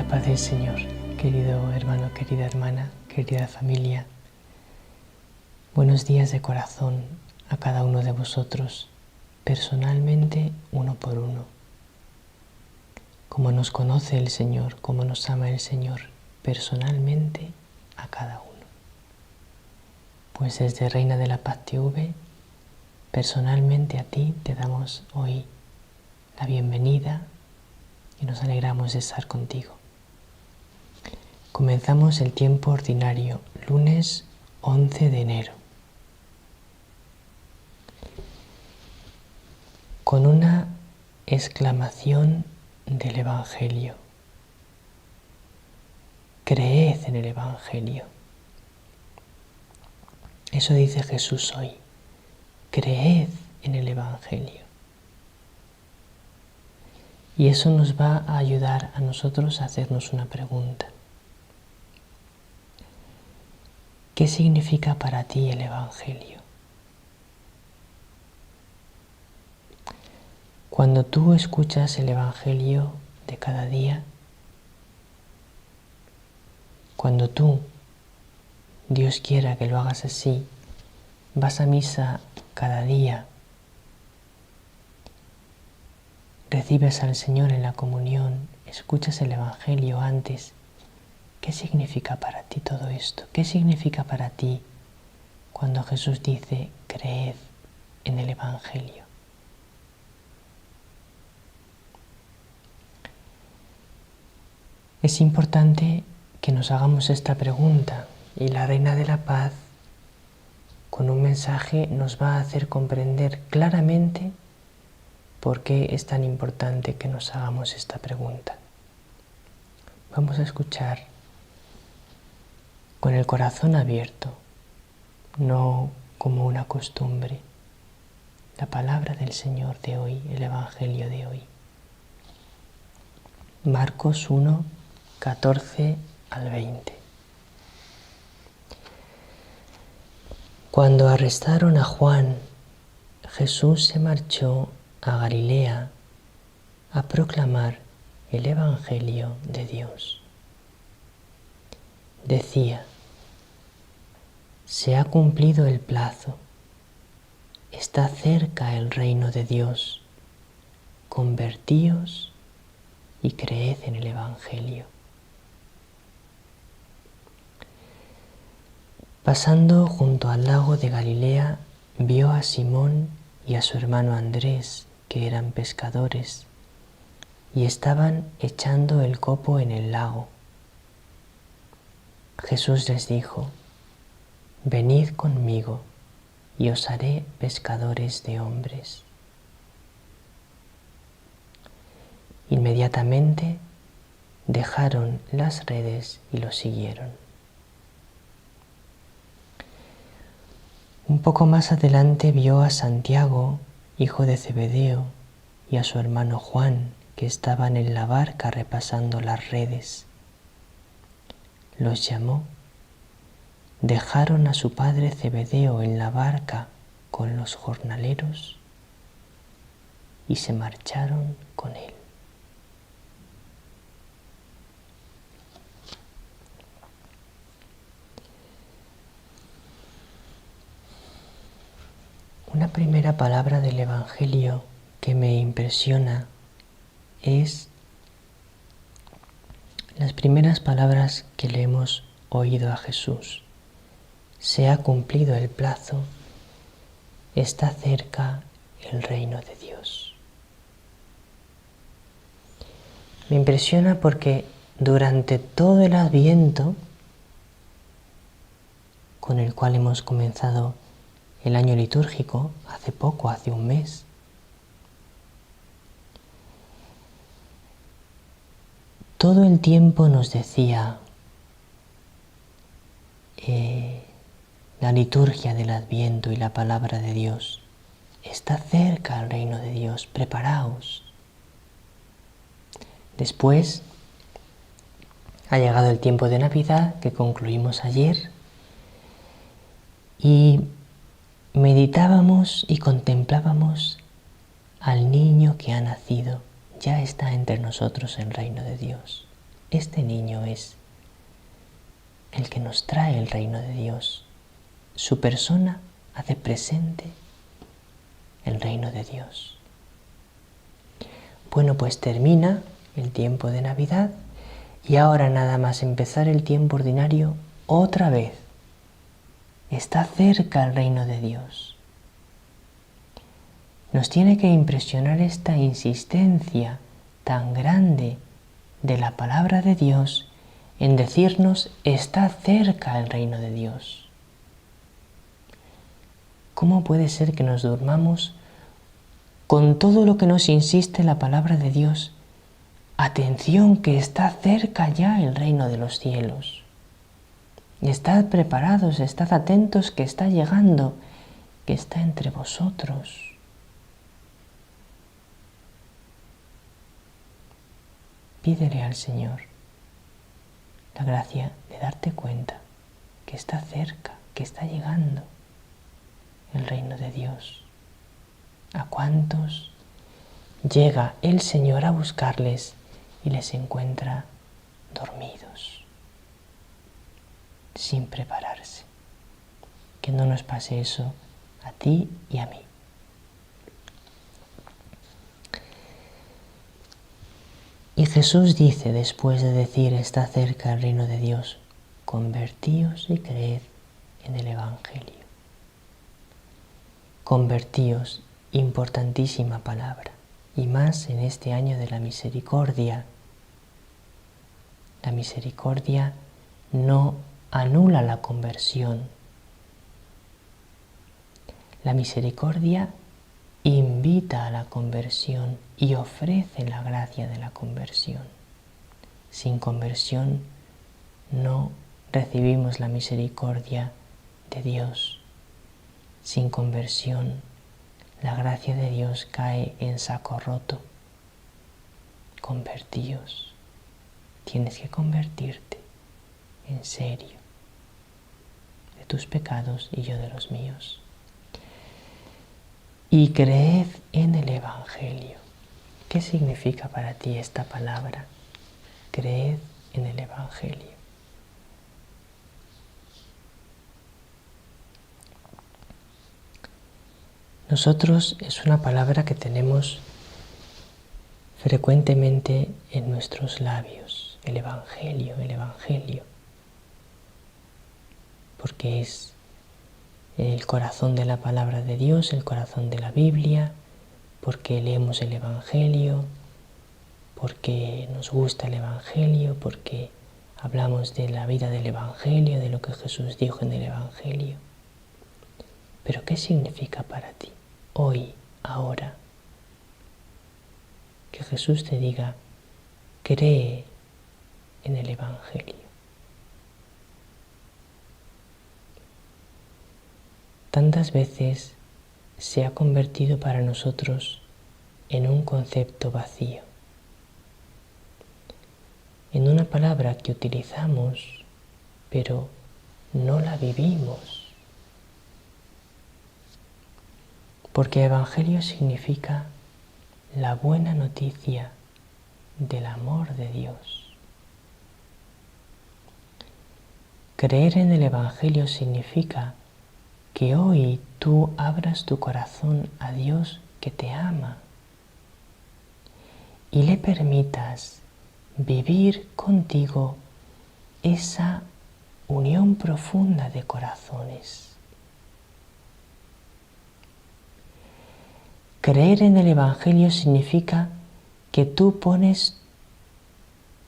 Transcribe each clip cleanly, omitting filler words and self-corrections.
paz del Señor, querido hermano, querida hermana, querida familia. Buenos días de corazón a cada uno de vosotros, personalmente, uno por uno. Como nos conoce el Señor, como nos ama el Señor, personalmente a cada uno. Pues desde Reina de la Paz TV, personalmente a ti te damos hoy la bienvenida y nos alegramos de estar contigo. Comenzamos el tiempo ordinario, lunes 11 de enero, con una exclamación del Evangelio. Creed en el Evangelio. Eso dice Jesús hoy. Creed en el Evangelio. Y eso nos va a ayudar a nosotros a hacernos una pregunta. ¿Qué significa para ti el Evangelio? Cuando tú escuchas el Evangelio de cada día, cuando tú, Dios quiera que lo hagas así, vas a misa cada día, recibes al Señor en la comunión, escuchas el Evangelio antes, ¿qué significa para ti todo esto? ¿Qué significa para ti cuando Jesús dice, creed en el Evangelio? Es importante que nos hagamos esta pregunta y la Reina de la Paz, con un mensaje, nos va a hacer comprender claramente por qué es tan importante que nos hagamos esta pregunta. Vamos a escuchar con el corazón abierto, no como una costumbre, la palabra del Señor de hoy, el Evangelio de hoy. Marcos 1, 14 al 20. Cuando arrestaron a Juan, Jesús se marchó a Galilea a proclamar el Evangelio de Dios. Decía, se ha cumplido el plazo, está cerca el reino de Dios, convertíos y creed en el Evangelio. Pasando junto al lago de Galilea, vio a Simón y a su hermano Andrés, que eran pescadores, y estaban echando el copo en el lago. Jesús les dijo, venid conmigo y os haré pescadores de hombres. Inmediatamente dejaron las redes y lo siguieron. Un poco más adelante vio a Santiago, hijo de Zebedeo, y a su hermano Juan, que estaban en la barca repasando las redes. Los llamó. Dejaron a su padre Zebedeo en la barca con los jornaleros y se marcharon con él. Una primera palabra del Evangelio que me impresiona es las primeras palabras que le hemos oído a Jesús. Se ha cumplido el plazo, está cerca el reino de Dios. Me impresiona porque durante todo el Adviento, con el cual hemos comenzado el año litúrgico, hace poco, hace un mes, todo el tiempo nos decía la liturgia del Adviento y la palabra de Dios, está cerca el reino de Dios, preparaos. Después ha llegado el tiempo de Navidad que concluimos ayer y meditábamos y contemplábamos al niño que ha nacido, ya está entre nosotros el reino de Dios. Este niño es el que nos trae el reino de Dios. Su persona hace presente el reino de Dios. Bueno, pues termina el tiempo de Navidad y ahora nada más empezar el tiempo ordinario, otra vez está cerca el reino de Dios. Nos tiene que impresionar esta insistencia tan grande de la palabra de Dios en decirnos está cerca el reino de Dios. ¿Cómo puede ser que nos durmamos con todo lo que nos insiste la palabra de Dios? Atención, que está cerca ya el reino de los cielos. Estad preparados, estad atentos, que está llegando, que está entre vosotros. Pídele al Señor la gracia de darte cuenta que está cerca, que está llegando el reino de Dios. ¿A cuántos llega el Señor a buscarles y les encuentra dormidos, sin prepararse? Que no nos pase eso a ti y a mí. Y Jesús dice, después de decir está cerca el reino de Dios, convertíos y creed en el Evangelio. Convertíos, importantísima palabra, y más en este año de la misericordia. La misericordia no anula la conversión. La misericordia invita a la conversión y ofrece la gracia de la conversión. Sin conversión no recibimos la misericordia de Dios. Sin conversión la gracia de Dios cae en saco roto. Convertíos. Tienes que convertirte en serio de tus pecados y yo de los míos. Y creed en el Evangelio. ¿Qué significa para ti esta palabra? Creed en el Evangelio. Nosotros es una palabra que tenemos frecuentemente en nuestros labios, el Evangelio, porque es el corazón de la palabra de Dios, el corazón de la Biblia, porque leemos el Evangelio, porque nos gusta el Evangelio, porque hablamos de la vida del Evangelio, de lo que Jesús dijo en el Evangelio. Pero ¿qué significa para ti hoy, ahora? Que Jesús te diga, cree en el Evangelio. Tantas veces se ha convertido para nosotros en un concepto vacío, en una palabra que utilizamos, pero no la vivimos. Porque Evangelio significa la buena noticia del amor de Dios. Creer en el Evangelio significa que hoy tú abras tu corazón a Dios que te ama y le permitas vivir contigo esa unión profunda de corazones. Creer en el Evangelio significa que tú pones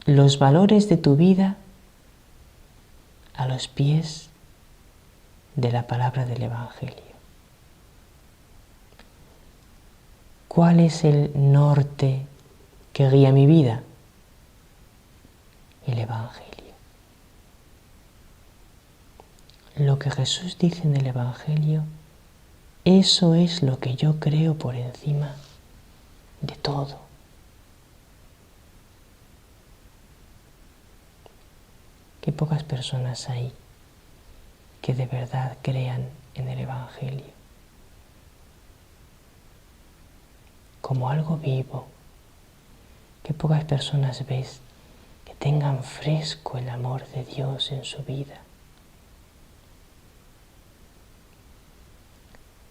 los valores de tu vida a los pies de la palabra del Evangelio. ¿Cuál es el norte que guía mi vida? El Evangelio. Lo que Jesús dice en el Evangelio, eso es lo que yo creo por encima de todo. Qué pocas personas hay que de verdad crean en el Evangelio como algo vivo. Qué pocas personas ves que tengan fresco el amor de Dios en su vida,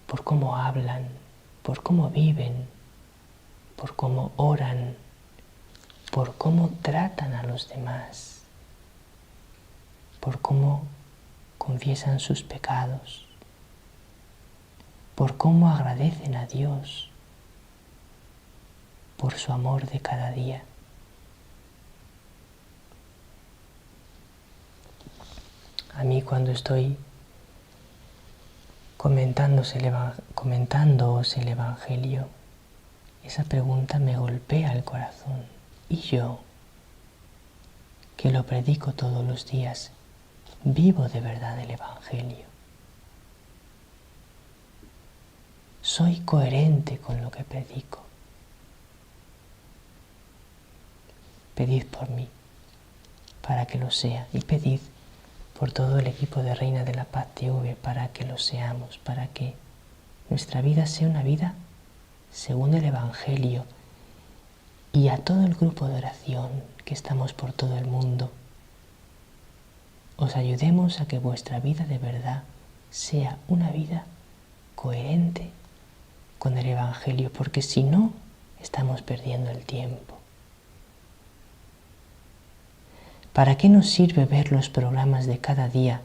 por cómo hablan, por cómo viven, por cómo oran, por cómo tratan a los demás, por cómo confiesan sus pecados, por cómo agradecen a Dios por su amor de cada día. A mí cuando estoy comentándoos el Evangelio, esa pregunta me golpea el corazón. ¿Y yo, que lo predico todos los días, vivo de verdad el Evangelio? ¿Soy coherente con lo que predico? Pedid por mí, para que lo sea, y pedid por todo el equipo de Reina de la Paz TV para que lo seamos, para que nuestra vida sea una vida según el Evangelio, y a todo el grupo de oración que estamos por todo el mundo, os ayudemos a que vuestra vida de verdad sea una vida coherente con el Evangelio, porque si no, estamos perdiendo el tiempo. ¿Para qué nos sirve ver los programas de cada día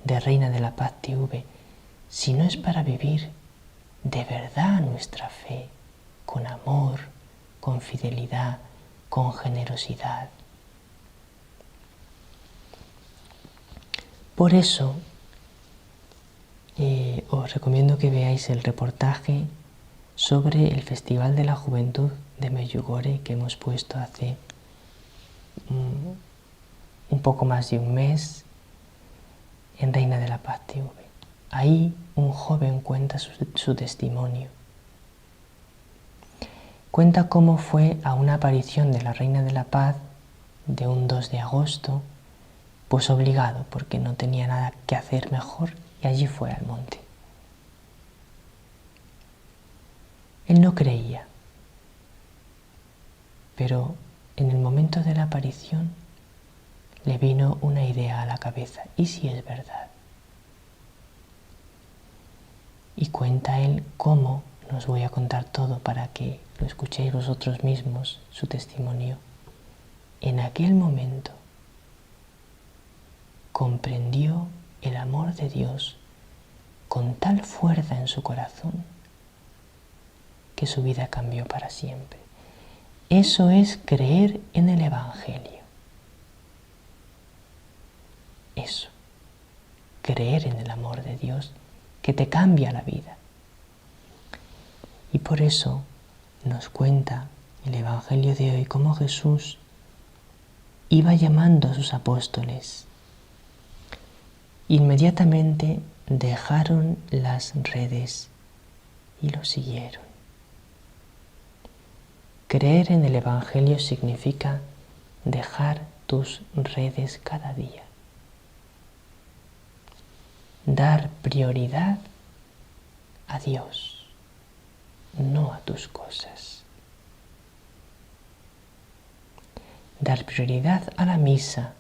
de Reina de la Paz TV si no es para vivir de verdad nuestra fe, con amor, con fidelidad, con generosidad? Por eso os recomiendo que veáis el reportaje sobre el Festival de la Juventud de Medjugorje que hemos puesto hace un poco más de un mes en Reina de la Paz TV. Ahí un joven cuenta su testimonio. Cuenta cómo fue a una aparición de la Reina de la Paz de un 2 de agosto, pues obligado, porque no tenía nada que hacer mejor, y allí fue al monte. Él no creía, pero en el momento de la aparición le vino una idea a la cabeza: ¿y si es verdad? Y cuenta él cómo, no os voy a contar todo para que lo escuchéis vosotros mismos, su testimonio. En aquel momento comprendió el amor de Dios con tal fuerza en su corazón que su vida cambió para siempre. Eso es creer en el Evangelio. Eso, creer en el amor de Dios que te cambia la vida. Y por eso nos cuenta el Evangelio de hoy cómo Jesús iba llamando a sus apóstoles. Inmediatamente dejaron las redes y lo siguieron. Creer en el Evangelio significa dejar tus redes cada día. Dar prioridad a Dios, no a tus cosas. Dar prioridad a la misa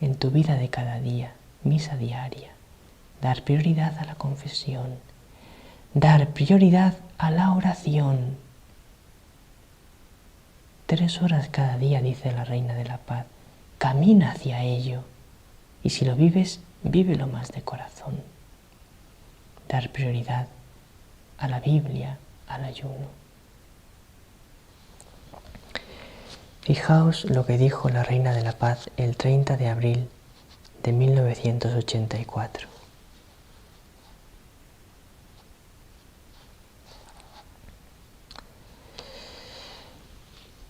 en tu vida de cada día, misa diaria. Dar prioridad a la confesión. Dar prioridad a la oración. 3 horas cada día, dice la Reina de la Paz. Camina hacia ello. Y si lo vives, vívelo más de corazón. Dar prioridad a la Biblia, al ayuno. Fijaos lo que dijo la Reina de la Paz el 30 de abril de 1984.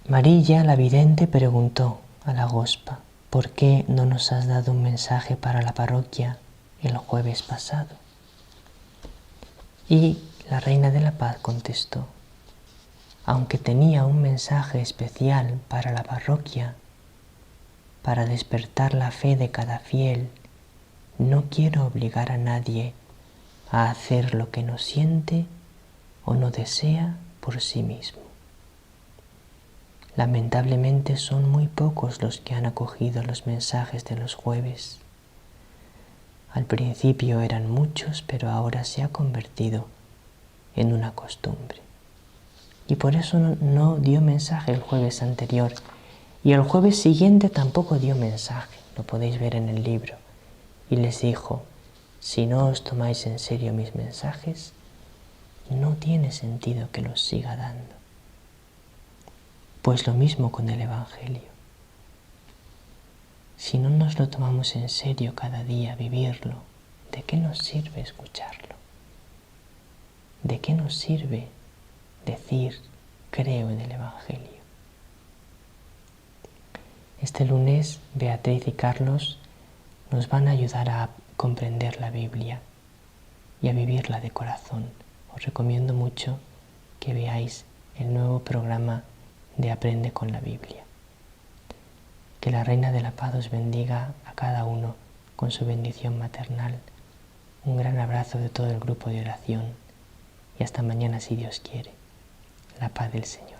Marilla, la vidente, preguntó a la Gospa: ¿por qué no nos has dado un mensaje para la parroquia el jueves pasado? Y la Reina de la Paz contestó: aunque tenía un mensaje especial para la parroquia, para despertar la fe de cada fiel, no quiero obligar a nadie a hacer lo que no siente o no desea por sí mismo. Lamentablemente son muy pocos los que han acogido los mensajes de los jueves. Al principio eran muchos, pero ahora se ha convertido en una costumbre. Y por eso no dio mensaje el jueves anterior. Y el jueves siguiente tampoco dio mensaje, lo podéis ver en el libro. Y les dijo, si no os tomáis en serio mis mensajes, no tiene sentido que los siga dando. Pues lo mismo con el Evangelio. Si no nos lo tomamos en serio cada día, vivirlo, ¿de qué nos sirve escucharlo? ¿De qué nos sirve decir, creo en el Evangelio? Este lunes, Beatriz y Carlos nos van a ayudar a comprender la Biblia y a vivirla de corazón. Os recomiendo mucho que veáis el nuevo programa de Aprende con la Biblia. Que la Reina de la Paz os bendiga a cada uno con su bendición maternal. Un gran abrazo de todo el grupo de oración y hasta mañana si Dios quiere. La paz del Señor.